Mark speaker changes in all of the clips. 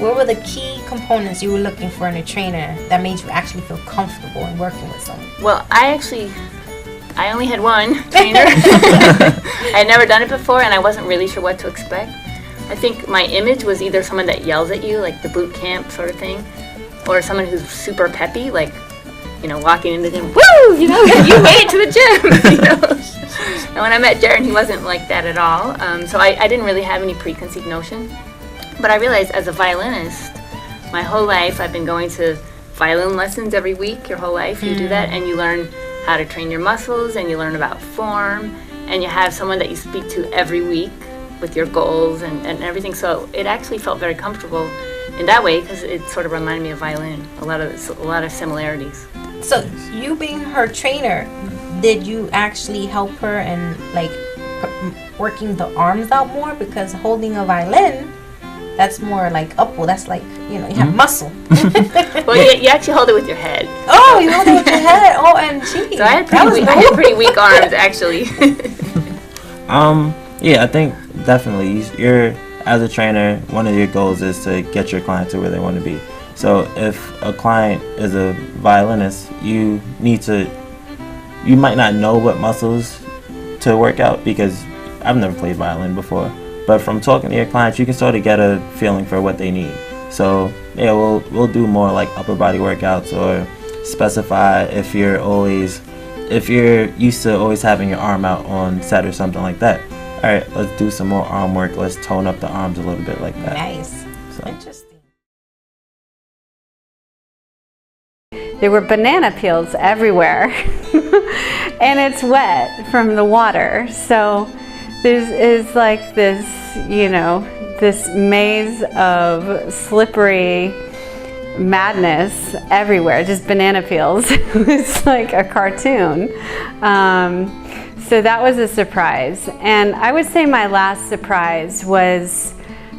Speaker 1: what were the key components you were looking for in a trainer that made you actually feel comfortable in working with someone?
Speaker 2: Well, I only had one trainer. I had never done it before, and I wasn't really sure what to expect. I think my image was either someone that yells at you, like the boot camp sort of thing, or someone who's super peppy, like, you know, walking in the gym, woo, you know, you made it to the gym, you know. And when I met Jarenn, he wasn't like that at all. So I didn't really have any preconceived notion. But I realized as a violinist, my whole life I've been going to violin lessons every week. Your whole life you do that, and you learn how to train your muscles, and you learn about form, and you have someone that you speak to every week with your goals and everything. So it actually felt very comfortable in that way, because it sort of reminded me of violin, a lot of similarities.
Speaker 1: So you being her trainer, did you actually help her in like working the arms out more? Because holding a violin, that's more like upward. That's like, you know, you have muscle.
Speaker 2: Well, you actually hold it with your head.
Speaker 1: Oh, you hold it with your head. OMG.
Speaker 2: So I had pretty weak arms, actually.
Speaker 3: Yeah, I think definitely you're, as a trainer, one of your goals is to get your client to where they want to be. So if a client is a violinist, you might not know what muscles to work out, because I've never played violin before. But from talking to your clients, you can sort of get a feeling for what they need. So yeah, we'll do more like upper body workouts, or specify if you're used to always having your arm out on set or something like that. All right, let's do some more arm work. Let's tone up the arms a little bit like that.
Speaker 1: Nice.
Speaker 3: So.
Speaker 1: Interesting.
Speaker 4: There were banana peels everywhere, and it's wet from the water. So there's like this, you know, this maze of slippery madness everywhere, just banana peels. It's like a cartoon. So that was a surprise. And I would say my last surprise was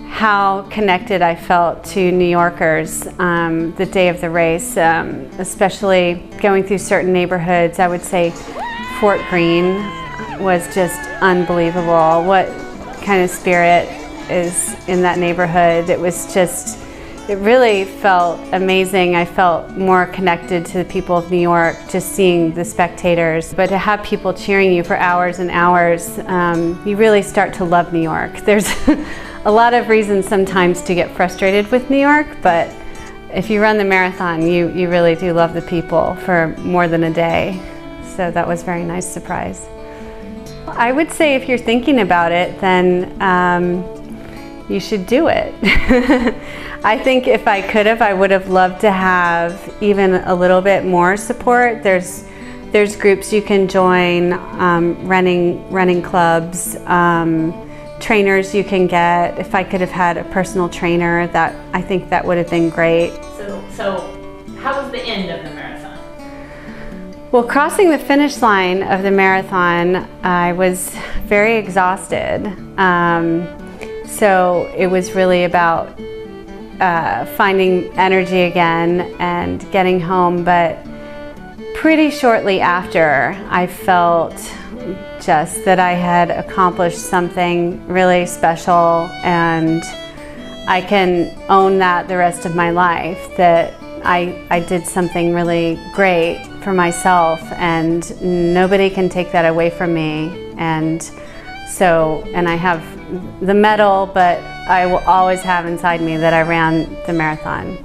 Speaker 4: how connected I felt to New Yorkers the day of the race, especially going through certain neighborhoods. I would say Fort Greene was just unbelievable. What kind of spirit is in that neighborhood? It was just, it really felt amazing. I felt more connected to the people of New York, just seeing the spectators. But to have people cheering you for hours and hours, you really start to love New York. There's a lot of reasons sometimes to get frustrated with New York, but if you run the marathon, you really do love the people for more than a day. So that was a very nice surprise. I would say if you're thinking about it, then you should do it. I think if I could have, I would have loved to have even a little bit more support. There's groups you can join, running clubs, trainers you can get. If I could have had a personal trainer, I think that would have been great.
Speaker 2: So how was the end of the marathon?
Speaker 4: Well, crossing the finish line of the marathon, I was very exhausted. So it was really about finding energy again and getting home, but pretty shortly after, I felt just that I had accomplished something really special, and I can own that the rest of my life, that I did something really great for myself, and nobody can take that away from me. And I have the medal, but I will always have inside me that I ran the marathon.